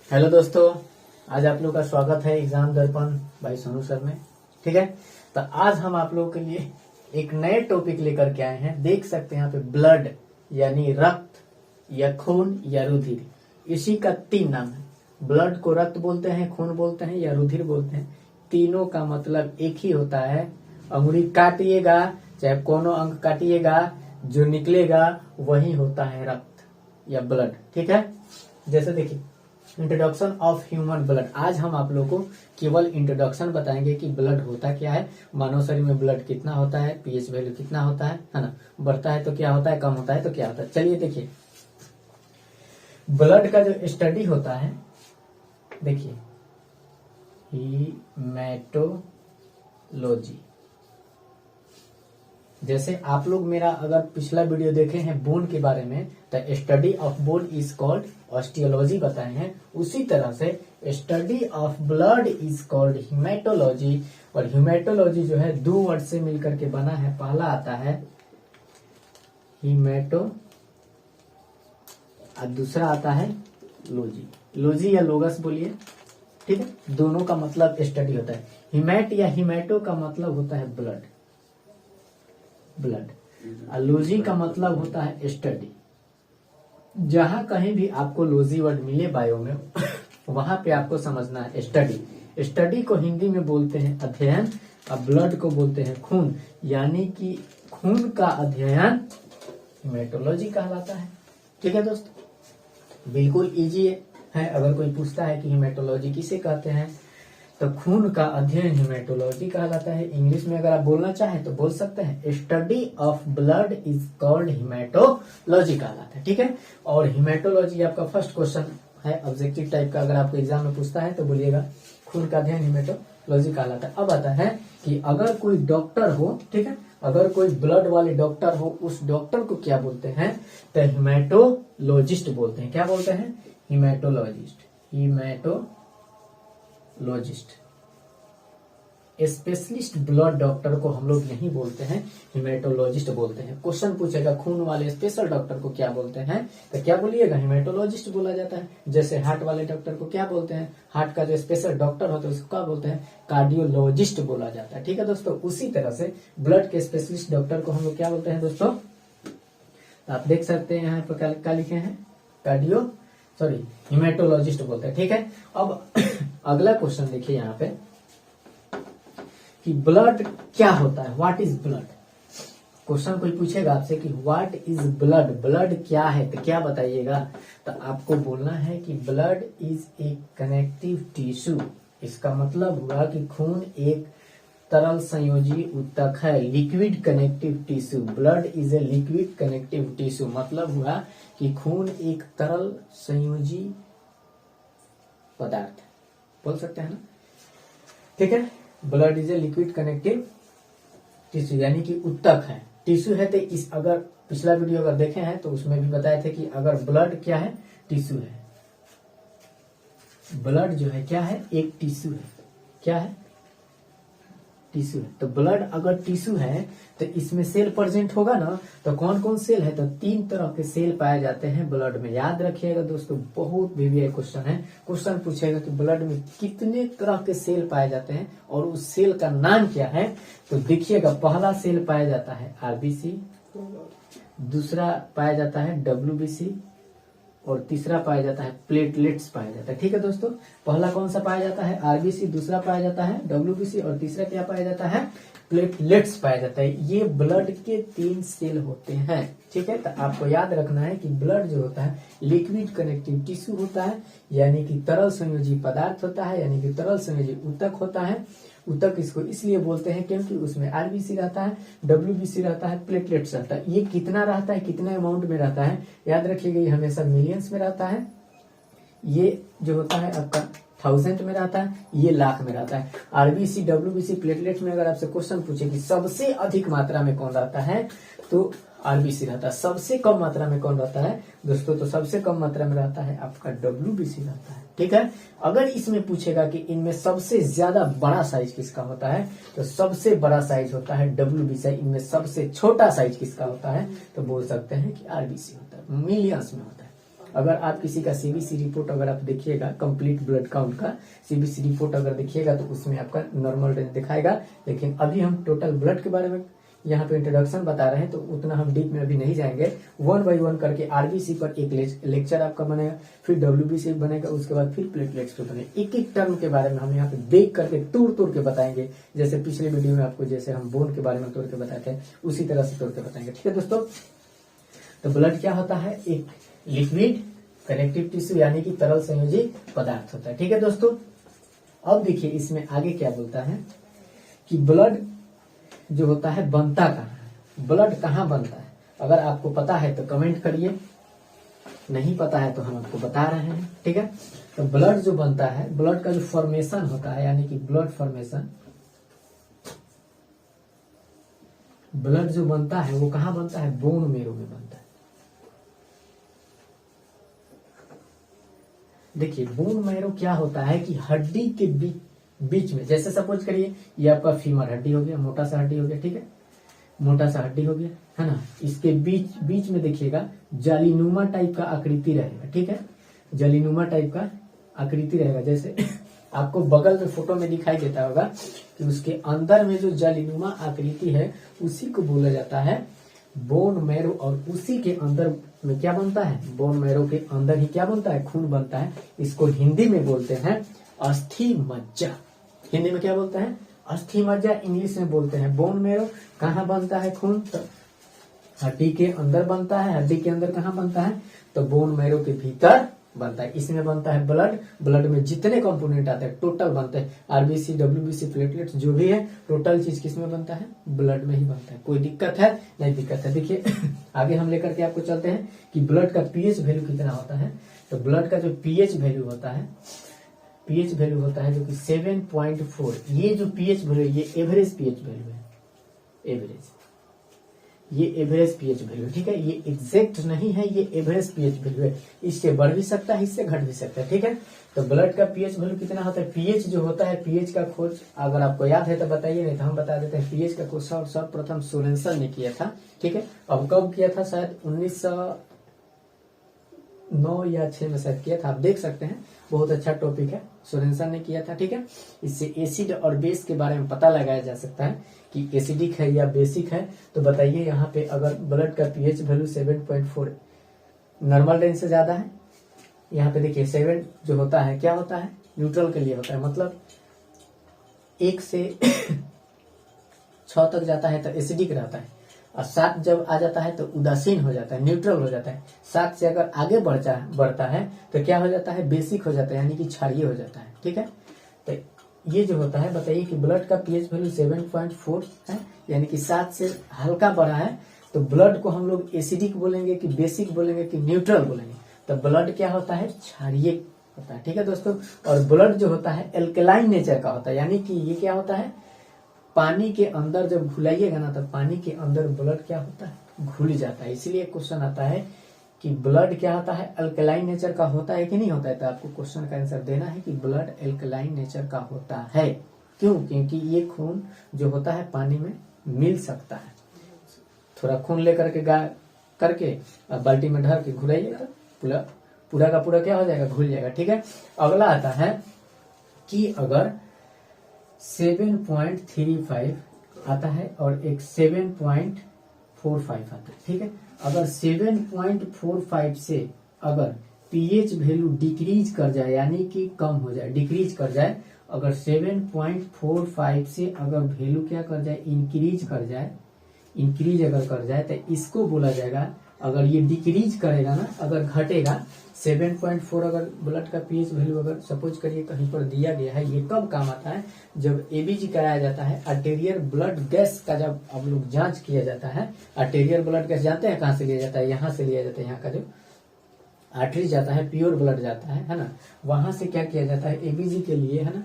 Hello दोस्तों, आज आप लोग का स्वागत है एग्जाम दर्पण भाई सोनू सर में। ठीक है, तो आज हम आप लोगों के लिए एक नए टॉपिक लेकर के आए हैं। देख सकते हैं यहाँ पे ब्लड यानी रक्त या खून या रुधिर, इसी का तीन नाम है। ब्लड को रक्त बोलते हैं, खून बोलते हैं या रुधिर बोलते हैं। तीनों का मतलब एक ही होता है। अंगुली काटिएगा चाहे कोनो अंग काटिएगा, जो निकलेगा वही होता है रक्त या ब्लड। ठीक है, जैसे देखिए इंट्रोडक्शन ऑफ ह्यूमन ब्लड। आज हम आप लोगों को केवल इंट्रोडक्शन बताएंगे कि ब्लड होता क्या है, मानव शरीर में ब्लड कितना होता है, पीएच वैल्यू कितना होता है ना, बढ़ता है तो क्या होता है, कम होता है तो क्या होता है। चलिए देखिए, ब्लड का जो स्टडी होता है, देखिए हीमेटोलॉजी। जैसे आप लोग मेरा अगर पिछला वीडियो देखे हैं बोन के बारे में, तो study of bone is called osteology बताए हैं। उसी तरह से study of blood is called haematology. और हीमेटोलॉजी जो है दो वर्ड से मिलकर के बना है। पहला आता है हीमेटो और दूसरा आता है लॉजी। लॉजी या लोगस बोलिए, ठीक है। दोनों का मतलब स्टडी होता है। हीमेट या हीमेटो का मतलब होता है ब्लड, लॉजी का मतलब होता है स्टडी। जहां कहीं भी आपको लॉजी वर्ड मिले बायो में, वहां पे आपको समझना है स्टडी। स्टडी को हिंदी में बोलते हैं अध्ययन, और ब्लड को बोलते हैं खून, यानी कि खून का अध्ययन हीमेटोलॉजी कहलाता है। ठीक है दोस्तों, बिल्कुल इजी है। अगर कोई पूछता है कि हीमेटोलॉजी किसे कहते हैं, तो खून का अध्ययन हीमेटोलॉजी कहलाता है। इंग्लिश में अगर आप बोलना चाहें तो बोल सकते हैं study of blood is called haematology कहलाता है। ठीक है, और हीमेटोलॉजी आपका फर्स्ट क्वेश्चन है ऑब्जेक्टिव टाइप का। अगर आपको एग्जाम में पूछता है तो बोलिएगा खून का अध्ययन हीमेटोलॉजी कहलाता है। अब आता है कि अगर कोई डॉक्टर हो, ठीक है, अगर कोई ब्लड वाले डॉक्टर हो, उस डॉक्टर को क्या बोलते हैं, तो हीमेटोलॉजिस्ट बोलते हैं। क्या बोलते हैं? हीमेटोलॉजिस्ट। स्पेशलिस्ट ब्लड डॉक्टर को हम लोग नहीं बोलते हैं, हीमेटोलॉजिस्ट बोलते हैं। क्वेश्चन पूछेगा खून वाले स्पेशल डॉक्टर को क्या बोलते हैं, तो क्या बोलिएगा? हीमेटोलॉजिस्ट बोला जाता है। जैसे हार्ट वाले डॉक्टर को क्या बोलते हैं, हार्ट का जो स्पेशल डॉक्टर होता है उसको क्या बोलते हैं? कार्डियोलॉजिस्ट बोला जाता है। ठीक है दोस्तों, उसी तरह से ब्लड के स्पेशलिस्ट डॉक्टर को हम लोग क्या बोलते हैं दोस्तों? आप देख सकते हैं यहाँ पर क्या लिखे हैं, हीमेटोलॉजिस्ट बोलते हैं। ठीक है, अब अगला क्वेश्चन देखिए यहाँ पे कि ब्लड क्या होता है, व्हाट इज ब्लड। क्वेश्चन कोई पूछेगा आपसे कि व्हाट इज ब्लड, ब्लड क्या है, तो क्या बताइएगा? तो आपको बोलना है कि blood is a connective tissue. इसका मतलब हुआ कि खून एक तरल संयोजी ऊतक है, liquid connective tissue. Blood is a liquid connective tissue, मतलब हुआ कि खून एक तरल संयोजी पदार्थ, बोल सकते हैं ना। ठीक है, blood is a liquid connective tissue, यानी कि ऊतक है, टिश्यू है। तो इस अगर पिछला वीडियो अगर देखे हैं तो उसमें भी बताए थे कि अगर ब्लड क्या है, टिश्यू है। ब्लड जो है क्या है, एक टिश्यू है। क्या है? टिश्यू है। तो ब्लड अगर टिश्यू है तो इसमें सेल प्रेजेंट होगा ना। तो कौन कौन सेल है, तो 3 तरह के सेल पाए जाते हैं ब्लड में। याद रखिएगा दोस्तों, बहुत भी क्वेश्चन है। क्वेश्चन पूछेगा कि ब्लड में कितने तरह के सेल पाए जाते हैं और उस सेल का नाम क्या है। तो देखिएगा, पहला सेल पाया जाता है आरबीसी, दूसरा पाया जाता है डब्ल्यूबीसी, और तीसरा पाया जाता है प्लेटलेट्स पाया जाता है। ठीक है दोस्तों, पहला कौन सा पाया जाता है? आरबीसी, दूसरा पाया जाता है डब्ल्यूबीसी, और तीसरा क्या पाया जाता है? प्लेटलेट्स पाया जाता है। ये ब्लड के 3 सेल होते हैं। ठीक है, तो आपको याद रखना है कि ब्लड जो होता है लिक्विड कनेक्टिव टिश्यू होता है, यानी कि तरल संयोजी पदार्थ होता है, यानी कि तरल संयोजी ऊतक होता है। ऊतक इसको इसलिए बोलते हैं क्योंकि उसमें आरबीसी रहता है, डब्ल्यूबीसी रहता है, प्लेटलेट्स रहता है। ये कितना रहता है, कितना अमाउंट में रहता है, याद रखिएगा, ये हमेशा मिलियंस में रहता है। ये जो होता है आपका 1000 में रहता है, ये लाख में रहता है। आरबीसी, डब्ल्यूबीसी, प्लेटलेट्स में अगर आपसे क्वेश्चन पूछे कि सबसे अधिक मात्रा में कौन रहता है, तो आरबीसी रहता है। सबसे कम मात्रा में कौन रहता है दोस्तों? तो सबसे कम मात्रा में रहता है आपका डब्ल्यूबीसी रहता है। ठीक है, अगर इसमें पूछेगा कि इनमें सबसे ज्यादा बड़ा साइज किसका होता है, तो सबसे बड़ा साइज होता है डब्ल्यूबीसी। इनमें सबसे छोटा साइज किसका होता है, तो बोल सकते हैं कि आरबीसी होता है, मिलियंस में होता है। अगर आप किसी का सीबीसी रिपोर्ट अगर आप देखिएगा, कंप्लीट ब्लड काउंट का सीबीसी रिपोर्ट अगर देखिएगा तो उसमें आपका नॉर्मल रेंज दिखाएगा। लेकिन अभी हम टोटल ब्लड के बारे में यहाँ पे इंट्रोडक्शन बता रहे हैं, तो उतना हम डीप में अभी नहीं जाएंगे। 1 बाय 1 करके आरबीसी पर एक लेक्चर आपका बनेगा, फिर डब्ल्यूबीसी बनेगा, उसके बाद फिर प्लेटलेट्स पे बनेगा। एक एक टर्म के बारे में हम यहाँ पे देख करके तोड़ के बताएंगे। जैसे पिछले वीडियो में आपको जैसे हम बोन के बारे में तोड़ के बताते हैं, उसी तरह से तोड़ के बताएंगे। ठीक है दोस्तों, तो ब्लड क्या होता है? एक लिक्विड कनेक्टिव टिश्यू यानी कि तरल संयोजी पदार्थ होता है। ठीक है दोस्तों, अब देखिए इसमें आगे क्या बोलता है कि ब्लड जो होता है बनता कहाँ है, ब्लड कहाँ बनता है। अगर आपको पता है तो कमेंट करिए, नहीं पता है तो हम आपको बता रहे हैं। ठीक है, तो ब्लड जो बनता है, ब्लड का जो फॉर्मेशन होता है यानी कि ब्लड फॉर्मेशन, ब्लड जो बनता है वो कहाँ बनता है? बोन मेरो में बनता है। देखिए बोन मेरो क्या होता है कि हड्डी के बीच में, जैसे सपोज करिए ये आपका फीमर हड्डी हो गया, मोटा सा हड्डी हो गया। ठीक है, मोटा सा हड्डी हो गया, है ना। इसके बीच में देखिएगा जालीनुमा टाइप का आकृति रहेगा। ठीक है, जालीनुमा टाइप का आकृति रहेगा। जैसे आपको बगल में फोटो में दिखाई देता होगा कि उसके अंदर में जो जालीनुमा आकृति है उसी को बोला जाता है बोन मेरो। और उसी के अंदर में क्या बनता है? बोन मेरो के अंदर ही क्या बनता है? खून बनता है। इसको हिंदी में बोलते हैं अस्थि मज्जा। हिंदी में क्या बोलते हैं? अस्थि मज्जा। इंग्लिश में बोलते हैं बोन मेरो। कहाँ बनता है खून? तो हड्डी के अंदर बनता है। हड्डी के अंदर कहाँ बनता है? तो बोन मेरो के भीतर बनता है। इसमें बनता है ब्लड। ब्लड में जितने कंपोनेंट आते हैं टोटल बनते हैं, आरबीसी, डब्ल्यूबीसी, प्लेटलेट्स जो भी है, टोटल चीज किसमें बनता है? ब्लड में ही बनता है। कोई दिक्कत है? नहीं दिक्कत है। देखिए आगे हम लेकर के आपको चलते हैं कि ब्लड का पीएच वैल्यू कितना होता है। तो ब्लड का जो पीएच वैल्यू होता है, पीएच वैल्यू होता है जो कि 7.4। ये जो पीएच वैल्यू, ये एवरेज पीएच वैल्यू है। एवरेज, ये एवरेज पीएच वैल्यू। ठीक है, ये एग्जैक्ट नहीं है, ये एवरेज पीएच वैल्यू है। इससे बढ़ भी सकता है, इससे घट भी सकता है। ठीक है, तो ब्लड का पीएच वैल्यू कितना होता है? पीएच जो होता है, पीएच का खोज अगर आपको याद है तो बताइए, नहीं तो हम बता देते हैं। पीएच का खोज सर्वप्रथम सोरेनसन ने किया था। ठीक है, अब कब किया था? शायद 1909 या 6 में शायद किया था। आप देख सकते हैं, बहुत अच्छा टॉपिक है, सोरेनसन ने किया था। ठीक है, इससे एसिड और बेस के बारे में पता लगाया जा सकता है कि एसिडिक है या बेसिक है। तो बताइए यहाँ पे अगर ब्लड का पीएच वैल्यू 7.4 नॉर्मल रेंज से ज्यादा है, यहाँ पे देखिए 7 जो होता है क्या होता है? न्यूट्रल के लिए होता है। मतलब 1 से 6 तक जाता है तो एसिडिक रहता है, और 7 जब आ जाता है तो उदासीन हो जाता है, न्यूट्रल हो जाता है। 7 से अगर आगे बढ़ता है तो क्या हो जाता है? बेसिक हो जाता है, यानी कि क्षारीय हो जाता है। ठीक है, तो ये जो होता है, बताइए कि ब्लड का पीएच वैल्यू 7.4 है, यानी कि 7 से हल्का बढ़ा है, तो ब्लड को हम लोग एसिडिक बोलेंगे कि बेसिक बोलेंगे कि न्यूट्रल बोलेंगे? तो ब्लड क्या होता है? क्षारीय होता है। ठीक है दोस्तों, और ब्लड जो होता है एल्कलाइन नेचर का होता है, यानी कि ये क्या होता है? पानी के अंदर जब घुलाइएगा ना, तो पानी के अंदर ब्लड क्या होता है? घुल जाता है। इसीलिए क्वेश्चन आता है कि ब्लड क्या होता है? अल्कलाइन नेचर का होता है कि नहीं होता है? तो आपको क्वेश्चन का आंसर देना है कि ब्लड अल्कलाइन नेचर का होता है। क्यों? क्योंकि ये खून जो होता है पानी में मिल सकता है। थोड़ा खून लेकर के करके बाल्टी में ढाल के घुलाइएगा तो पूरा का पूरा क्या हो जाएगा? घुल जाएगा। ठीक है, अगला आता है कि अगर 7.35 आता है और एक 7.45 आता है। ठीक है, अगर 7.45 से अगर पीएच वैल्यू डिक्रीज कर जाए, यानी कि कम हो जाए, डिक्रीज कर जाए, अगर 7.45 से अगर वैल्यू क्या कर जाए? इंक्रीज अगर कर जाए तो इसको बोला जाएगा, अगर ये डिक्रीज करेगा ना, अगर घटेगा 7.4, अगर ब्लड का पीएच वैल्यू अगर सपोज करिए कहीं पर दिया गया है, ये कब काम आता है? जब एबीजी कराया जाता है, आर्टेरियल ब्लड गैस का जब आप लोग जांच किया जाता है। आर्टेरियल ब्लड गैस जानते हैं कहाँ से लिया जाता है? यहाँ से लिया जाता है। यहाँ का जो आर्टरी जाता है, प्योर ब्लड जाता है ना, वहां से क्या किया जाता है? एबीजी के लिए, है ना,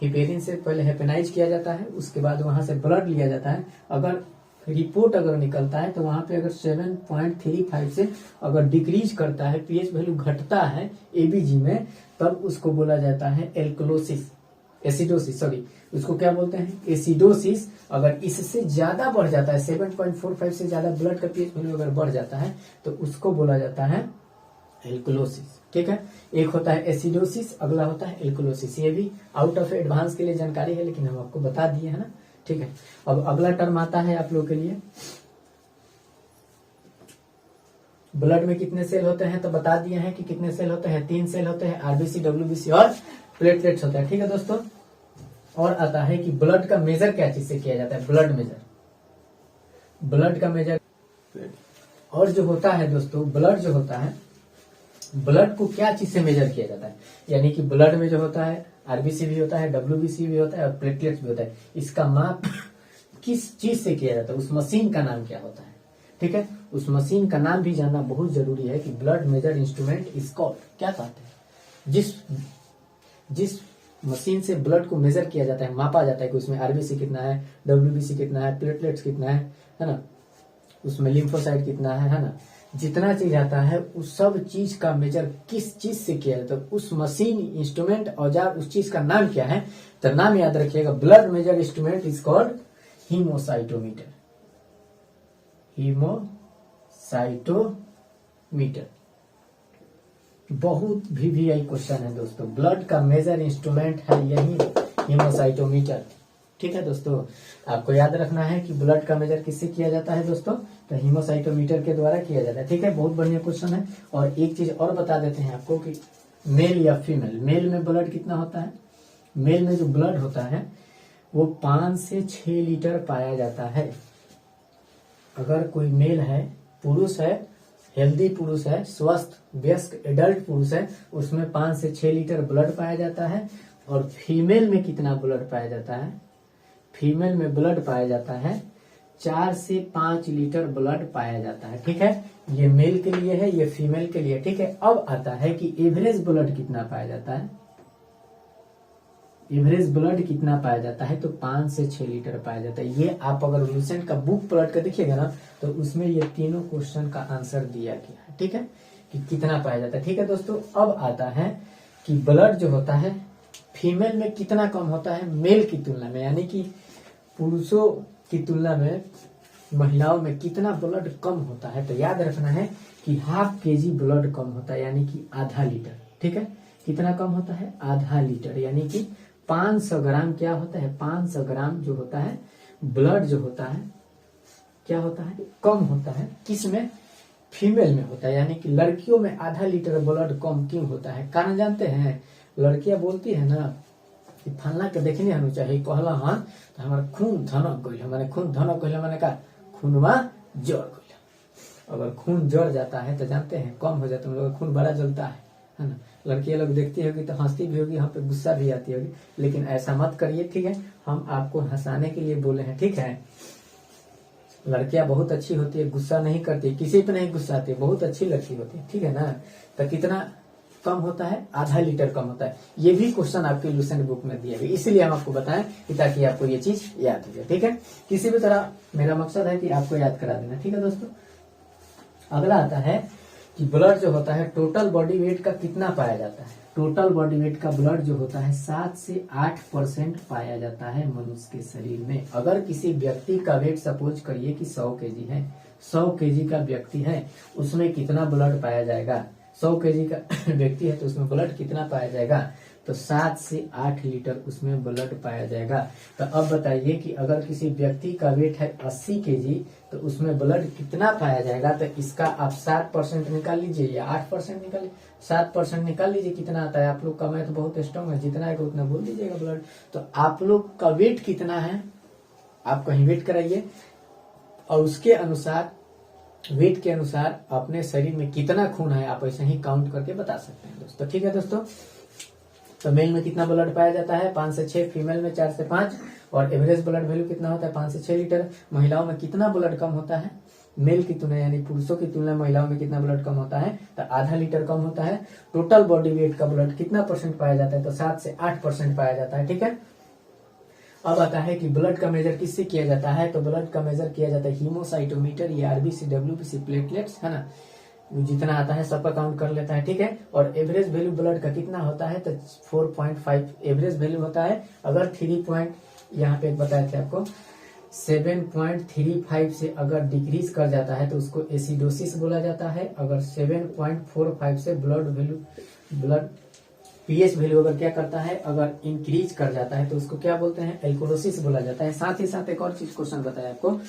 हिपेरिन से पहले हेपेनाइज किया जाता है, उसके बाद वहां से ब्लड लिया जाता है। अगर रिपोर्ट अगर निकलता है तो वहां पे अगर 7.35 से अगर डिक्रीज करता है, पीएच वैल्यू घटता है एबीजी में, तब उसको बोला जाता है एसिडोसिस, सॉरी, उसको क्या बोलते हैं? एसिडोसिस। अगर इससे ज्यादा बढ़ जाता है, 7.45 से ज्यादा ब्लड का पीएच वैल्यू अगर बढ़ जाता है, तो उसको बोला जाता है एल्कोलोसिस, ठीक है। एक होता है एसिडोसिस, अगला होता है एल्कोलोसिस। ये भी आउट ऑफ एडवांस के लिए जानकारी है, लेकिन हम आपको बता दिए है ना, ठीक है। अब अगला टर्म आता है आप लोग के लिए, ब्लड में कितने सेल होते हैं, तो बता दिए हैं कि कितने सेल होते हैं, 3 सेल होते हैं, आरबीसी, डब्ल्यूबीसी और प्लेटलेट्स होता है, ठीक है दोस्तों। और आता है कि ब्लड का मेजर क्या चीज से किया जाता है, ब्लड मेजर, ब्लड का मेजर। और जो होता है दोस्तों, ब्लड जो होता है, ब्लड को क्या चीज से मेजर किया जाता है, यानी कि ब्लड में जो होता है आरबीसी भी होता है, डब्ल्यूबीसी भी होता है और प्लेटलेट्स भी होता है। इसका माप किस चीज से किया जाता है, उस मशीन का नाम क्या होता है, ठीक है। उस मशीन का नाम भी जानना बहुत जरूरी है कि blood measure instrument is called, क्या कहते हैं, जिस मशीन से ब्लड को मेजर किया जाता है, मापा जाता है कि उसमें आरबीसी कितना है, डब्ल्यूबीसी कितना है, प्लेटलेट्स कितना है ना, उसमें लिम्फोसाइट कितना है ना, जितना चीज आता है उस सब चीज का मेजर किस चीज से किया जाता है, तो उस मशीन, इंस्ट्रूमेंट, औजार, उस चीज का नाम क्या है, तो नाम याद रखिएगा, blood measure instrument is called hemocytometer, hemocytometer. बहुत वीवीआई क्वेश्चन है दोस्तों, ब्लड का मेजर इंस्ट्रूमेंट है यही हीमोसाइटोमीटर, ठीक है दोस्तों। आपको याद रखना है कि ब्लड का मेजर किससे किया जाता है दोस्तों, तो हीमोसाइटोमीटर के द्वारा किया जाता है, ठीक है। बहुत बढ़िया क्वेश्चन है। और एक चीज और बता देते हैं आपको कि मेल या फीमेल, मेल में ब्लड कितना होता है, मेल में जो ब्लड होता है वो 5 से 6 लीटर पाया जाता है। अगर कोई मेल है, पुरुष है, हेल्दी पुरुष है, स्वस्थ व्यस्क एडल्ट पुरुष है, उसमें 5 से 6 लीटर ब्लड पाया जाता है। और फीमेल में कितना ब्लड पाया जाता है, फीमेल में ब्लड पाया जाता है 4 से 5 लीटर ब्लड पाया जाता है, ठीक है। ये मेल के लिए है, ये फीमेल के लिए, ठीक है। अब आता है कि एवरेज ब्लड कितना पाया जाता है, एवरेज ब्लड कितना पाया जाता है, तो 5 से 6 लीटर पाया जाता है। ये आप अगर लूसेंट का बुक ब्लड का देखिएगा ना, तो उसमें ये तीनों क्वेश्चन का आंसर दिया गया है, ठीक है, कि कितना पाया जाता है, ठीक है दोस्तों। अब आता है कि ब्लड जो होता है फीमेल में कितना कम होता है मेल की तुलना में, यानी कि पुरुषों की तुलना में महिलाओं में कितना ब्लड कम होता है, तो याद रखना है कि ½ kg ब्लड कम होता है, यानी कि आधा लीटर, ठीक है। कितना कम होता है, आधा लीटर, यानी कि 500 ग्राम क्या होता है, 500 ग्राम जो होता है ब्लड जो होता है क्या होता है, कम होता है, किसमें, फीमेल में होता है। यानी कि लड़कियों में आधा लीटर ब्लड कम क्यों होता है, कारण जानते हैं। लड़कियां बोलती है ना कि फलना के देखने हनु चाहिए, कहला हाँ तो हमारा खून धनक गई, हमारे खून धनक गई, मैंने कहा खूनवा जड़ गई। अगर खून जड़ जाता है तो जानते हैं कम हो जाता है, हम लोग खून बड़ा जलता है ना। लड़कियां लोग देखती होगी तो हंसती भी होगी, यहाँ पे गुस्सा भी आती होगी, लेकिन ऐसा मत करिए, ठीक है। हम आपको हंसाने के लिए बोले हैं, ठीक है। लड़कियां बहुत अच्छी होती है, गुस्सा नहीं करती, किसी पे नहीं गुस्सा आती, बहुत अच्छी लड़की होती है, ठीक है ना। तो कितना कम होता है, आधा लीटर कम होता है। ये भी क्वेश्चन आपके लूसेंट बुक में दिया है, इसलिए हम आपको बताएं कि ताकि आपको ये चीज याद हो जाए, ठीक है। किसी भी तरह मेरा मकसद है कि आपको याद करा देना, ठीक है दोस्तों। अगला आता है कि ब्लड जो होता है टोटल बॉडी वेट का कितना पाया जाता है। टोटल बॉडी वेट का ब्लड जो होता है 7 से 8% पाया जाता है मनुष्य के शरीर में। अगर किसी व्यक्ति का वेट सपोज करिए कि 100 kg है, 100 kg का व्यक्ति है, उसमें कितना ब्लड पाया जाएगा, 100 kg का व्यक्ति है तो उसमें ब्लड कितना पाया जाएगा, तो 7 से 8 लीटर उसमें ब्लड पाया जाएगा। तो अब बताइए कि अगर किसी व्यक्ति का वेट है 80 kg तो उसमें ब्लड कितना पाया जाएगा, तो इसका आप 7% निकाल लीजिए या 8% निकाल लीजिए, 7% निकाल लीजिए, कितना आता है। आप लोग का मैथ तो बहुत स्ट्रॉन्ग है, जितना है उतना बोल दीजिएगा ब्लड। तो आप लोग का वेट कितना है, आप कहीं वेट कराइए और उसके अनुसार, वेट के अनुसार अपने शरीर में कितना खून है आप ऐसे ही काउंट करके बता सकते हैं दोस्तों, ठीक है दोस्तों। तो मेल में कितना ब्लड पाया जाता है, 5 से 6, फीमेल में 4 से 5, और एवरेज ब्लड वैल्यू कितना होता है 5 से 6 लीटर। महिलाओं में कितना ब्लड कम होता है, मेल की तुलना यानी पुरुषों की तुलना महिलाओं में कितना ब्लड कम होता है, तो आधा लीटर कम होता है। टोटल बॉडी वेट का ब्लड कितना परसेंट पाया जाता है, तो 7 से 8% पाया जाता है, ठीक है। अब आता है कि ब्लड का मेजर किससे किया जाता है, तो ब्लड का मेजर किया जाता है हीमोसाइटोमीटर, ये आरबीसी, डब्ल्यूबीसी, प्लेटलेट्स, है ना, जितना आता है सबका काउंट कर लेता है, ठीक है। और एवरेज वैल्यू ब्लड का कितना होता है, तो 4.5 एवरेज वैल्यू होता है। अगर 3 पॉइंट यहाँ पे बताए थे आपको 7.35 से अगर डिक्रीज कर जाता है तो उसको एसिडोसिस बोला जाता है। अगर 7.45 से ब्लड पीएच वैल्यू अगर क्या करता है, अगर इंक्रीज कर जाता है तो उसको क्या बोलते हैं, एल्कोलोसिस बोला जाता है। साथ ही साथ एक और चीज क्वेश्चन बताया आपको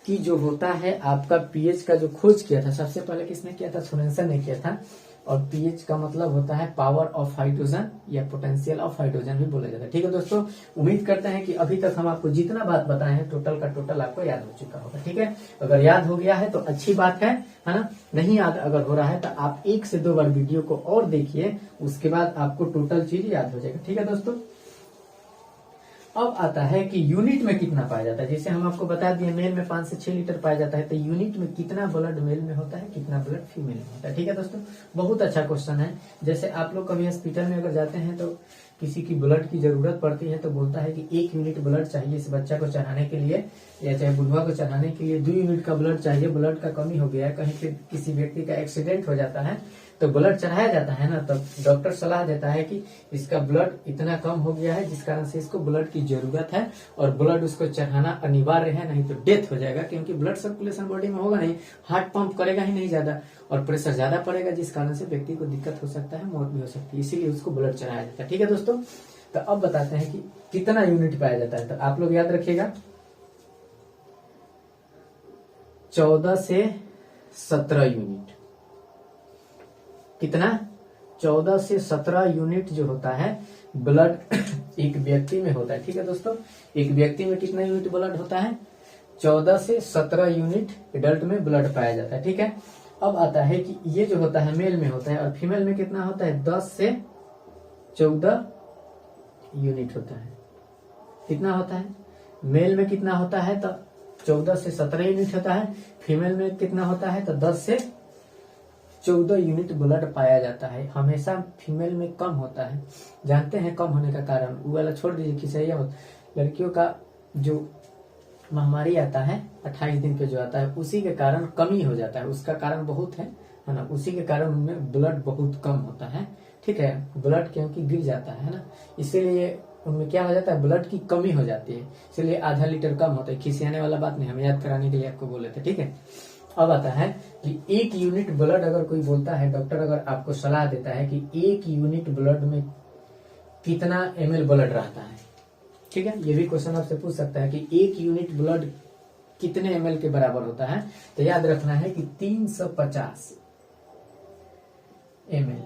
कि जो होता है आपका पीएच का जो खोज किया था सबसे पहले किसने किया था, सोरेनसन ने किया था। और पीएच का मतलब होता है पावर ऑफ हाइड्रोजन या पोटेंशियल ऑफ हाइड्रोजन भी बोला जाता है। ठीक है दोस्तों, उम्मीद करते हैं कि अभी तक हम आपको जितना बात बताए हैं टोटल का टोटल आपको याद हो चुका होगा। ठीक है, अगर याद हो गया है तो अच्छी बात है ना। नहीं याद अगर हो रहा है तो आप 1 से 2 बार वीडियो को और देखिए, उसके बाद आपको टोटल चीज याद हो जाएगा। ठीक है दोस्तों, अब आता है कि यूनिट में कितना पाया जाता है। जैसे हम आपको बता दिए मेल में 5 से 6 लीटर पाया जाता है, तो यूनिट में कितना ब्लड मेल में होता है, कितना ब्लड फीमेल में होता है। ठीक है दोस्तों, बहुत अच्छा क्वेश्चन है। जैसे आप लोग कभी हॉस्पिटल में अगर जाते हैं तो किसी की ब्लड की जरूरत पड़ती है तो बोलता है कि 1 यूनिट ब्लड चाहिए इस बच्चा को चढ़ाने के लिए, या चाहे बुढ़वा को चढ़ाने के लिए 2 यूनिट का ब्लड चाहिए, ब्लड का कमी हो गया है, कहीं पे किसी व्यक्ति का एक्सीडेंट हो जाता है तो ब्लड चढ़ाया जाता है ना, तब डॉक्टर सलाह देता है कि इसका ब्लड इतना कम हो गया है जिस कारण से इसको ब्लड की जरूरत है और ब्लड उसको चढ़ाना अनिवार्य है, नहीं तो डेथ हो जाएगा। क्योंकि ब्लड सर्कुलेशन बॉडी में होगा नहीं, हार्ट पंप करेगा ही नहीं ज्यादा और प्रेशर ज्यादा पड़ेगा, जिस कारण से व्यक्ति को दिक्कत हो सकता है, मौत भी हो सकती है, इसीलिए उसको ब्लड चढ़ाया जाता है। ठीक है दोस्तों, तो अब बताते हैं कि कितना यूनिट पाया जाता है। तो आप लोग याद रखिएगा 14 से 17 यूनिट। कितना, 14 से 17 यूनिट जो होता है ब्लड एक व्यक्ति में होता है। ठीक है दोस्तों, एक व्यक्ति में कितना यूनिट ब्लड होता है, 14 से 17 यूनिट एडल्ट में ब्लड पाया जाता है। ठीक है, अब आता है कि ये जो होता है मेल में होता है और फीमेल में कितना होता है, 10 से 14 यूनिट होता है। कितना होता है, मेल में कितना होता है तो 14 से 17 यूनिट होता है, फीमेल में कितना होता है तो 10 से 14 यूनिट ब्लड पाया जाता है। हमेशा फीमेल में कम होता है, जानते हैं कम होने का कारण, वो वाला छोड़ दीजिए किसे, लड़कियों का जो महामारी आता है 28 दिन पे जो आता है उसी के कारण कमी हो जाता है, उसका कारण बहुत है ना, उसी के कारण उनमें ब्लड बहुत कम होता है। ठीक है, ब्लड क्योंकि गिर जाता है ना, इसीलिए उनमें क्या हो जाता है, ब्लड की कमी हो जाती है, इसलिए आधा लीटर कम होता है। खिसियाने वाला बात नहीं, हम याद कराने के लिए आपको बोले थे। ठीक है, अब आता है कि 1 यूनिट ब्लड अगर कोई बोलता है, डॉक्टर अगर आपको सलाह देता है कि 1 यूनिट ब्लड में कितना ml ब्लड रहता है। ठीक है, ये भी क्वेश्चन आपसे पूछ सकता है कि 1 यूनिट ब्लड कितने ml के बराबर होता है, तो याद रखना है कि 350 ml।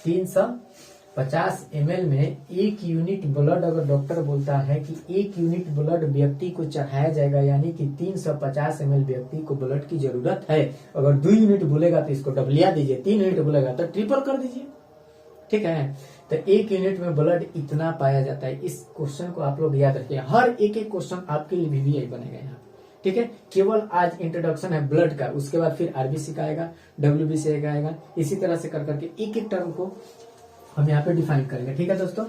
350 ml में 1 यूनिट ब्लड अगर डॉक्टर बोलता है कि 1 यूनिट ब्लड व्यक्ति को चढ़ाया जाएगा, यानी कि 350 ml व्यक्ति को ब्लड की जरूरत है। अगर 2 यूनिट बोलेगा तो इसको डबलिया दीजिए, 3 यूनिट बोलेगा तो ट्रिपल कर दीजिए। ठीक है, तो 1 यूनिट में ब्लड इतना पाया जाता है। इस क्वेश्चन को आप लोग याद रखिए, हर एक क्वेश्चन आपके लिए VVI बनेगा यहाँ। ठीक है, केवल आज इंट्रोडक्शन है ब्लड का, उसके बाद फिर RBC का आएगा, WBC का आएगा, इसी तरह से कर करके एक टर्म को हम यहाँ पे डिफाइन करेंगे। ठीक है दोस्तों,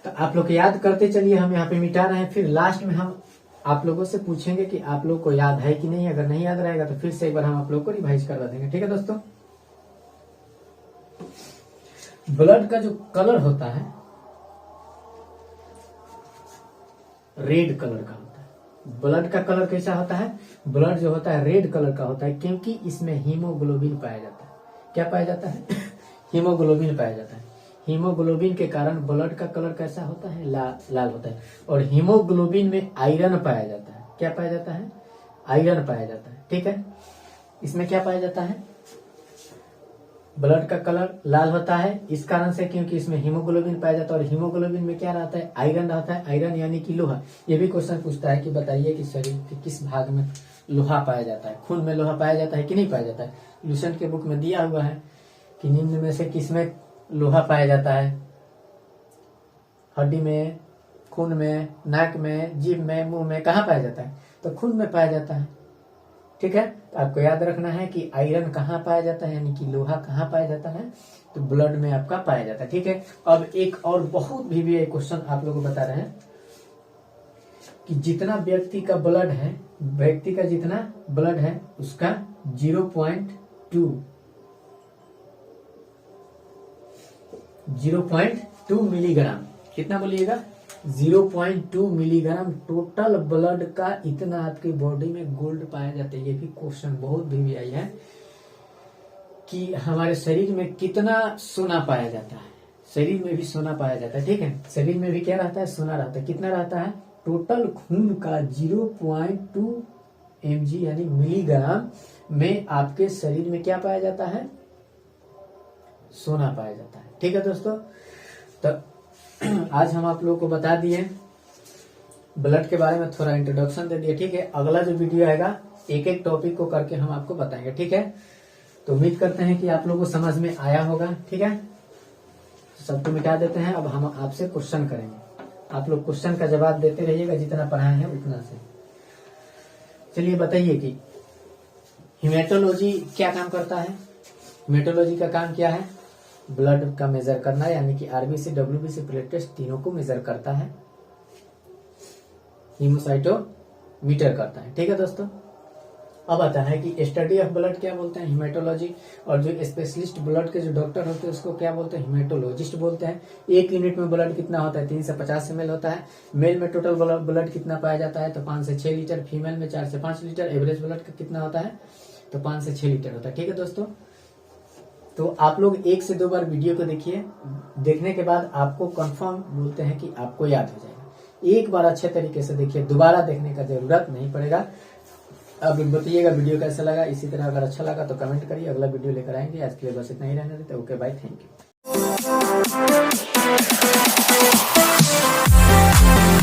तो आप लोग याद करते चलिए, हम यहाँ पे मिटा रहे हैं, फिर लास्ट में हम आप लोगों से पूछेंगे कि आप लोग को याद है कि नहीं। अगर नहीं याद रहेगा तो फिर से एक बार हम आप लोग को रिवाइज करवा देंगे। ठीक है दोस्तों, ब्लड का जो कलर होता है रेड कलर का होता है। ब्लड का कलर कैसा होता है, ब्लड जो होता है रेड कलर का होता है, क्योंकि इसमें हीमोग्लोबिन पाया जाता है। क्या पाया जाता है हीमोग्लोबिन पाया जाता है। हीमोग्लोबिन के कारण ब्लड का कलर कैसा होता है, लाल होता है। और हीमोग्लोबिन में आयरन पाया जाता है। क्या पाया जाता है, आयरन पाया जाता है। ठीक है, इसमें क्या पाया जाता है, ब्लड का कलर लाल होता है इस कारण से क्योंकि इसमें हीमोग्लोबिन पाया जाता है। और हीमोग्लोबिन में क्या रहता है, आयरन रहता है। आयरन यानी कि लोहा। ये भी क्वेश्चन पूछता है कि बताइए कि शरीर के किस भाग में लोहा पाया जाता है। खून में लोहा पाया जाता है कि नहीं पाया जाता है। लूसेंट के बुक में दिया हुआ है कि निम्न में से किसमें लोहा पाया जाता है, हड्डी में, खून में, नाक में, जीभ में, मुंह में, कहाँ पाया जाता है, तो खून में पाया जाता है। ठीक है, तो आपको याद रखना है कि आयरन कहाँ पाया जाता है, यानी कि लोहा कहाँ पाया जाता है, तो ब्लड में आपका पाया जाता है। ठीक है, अब एक और बहुत भी क्वेश्चन आप लोगों को बता रहे हैं कि जितना व्यक्ति का ब्लड है, व्यक्ति का जितना ब्लड है उसका 0.2 मिलीग्राम, कितना बोलिएगा, 0.2 मिलीग्राम टोटल ब्लड का इतना आपकी बॉडी में गोल्ड पाया जाता है। ये भी क्वेश्चन बहुत भी आई है कि हमारे शरीर में कितना सोना पाया जाता है। शरीर में भी सोना पाया जाता है, ठीक है। शरीर में भी क्या रहता है, सोना रहता है। कितना रहता है, टोटल खून का 0.2 mg यानी मिलीग्राम में आपके शरीर में क्या पाया जाता है, सोना पाया जाता है, ठीक है दोस्तों। तो आज हम आप लोगों को बता दिए ब्लड के बारे में, थोड़ा इंट्रोडक्शन दे दिए, ठीक है। अगला जो वीडियो आएगा एक एक टॉपिक को करके हम आपको बताएंगे, ठीक है। तो उम्मीद करते हैं कि आप लोगों को समझ में आया होगा, ठीक है। सबको मिटा देते हैं, अब हम आपसे क्वेश्चन करेंगे। आप लोग क्वेश्चन का जवाब देते रहिएगा, जितना पढ़ाए हैं उतना से। चलिए बताइए कि हिमेटोलॉजी क्या काम करता है। हिमेटोलॉजी का काम क्या है, ब्लड का मेजर करना, यानी कि आरबीसी, डब्ल्यूबीसी, प्लेटलेट्स तीनों को मेजर करता है, हीमोसाइटोमीटर करता है, ठीक है दोस्तों। अब आता है कि स्टडी ऑफ ब्लड क्या बोलते हैं, हिमेटोलॉजी। और जो स्पेशलिस्ट ब्लड के जो डॉक्टर होते हैं उसको क्या बोलते हैं, हिमेटोलॉजिस्ट बोलते हैं। एक यूनिट में ब्लड कितना होता है, 3 से 50 ml होता है। मेल में टोटल ब्लड कितना पाया जाता है, तो 5 से 6 लीटर। फीमेल में 4 से 5 लीटर। एवरेज ब्लड का कितना होता है, तो 5 से 6 लीटर होता है, ठीक है दोस्तों। तो आप लोग 1 से 2 बार वीडियो को देखिए, देखने के बाद आपको कंफर्म बोलते हैं कि आपको याद हो जाएगा। एक बार अच्छे तरीके से देखिए, दोबारा देखने का जरूरत नहीं पड़ेगा। अब बताइएगा वीडियो कैसा लगा। इसी तरह अगर अच्छा लगा तो कमेंट करिए, अगला वीडियो लेकर आएंगे। आज के लिए बस इतना ही रहने देते। Okay bye, thank you.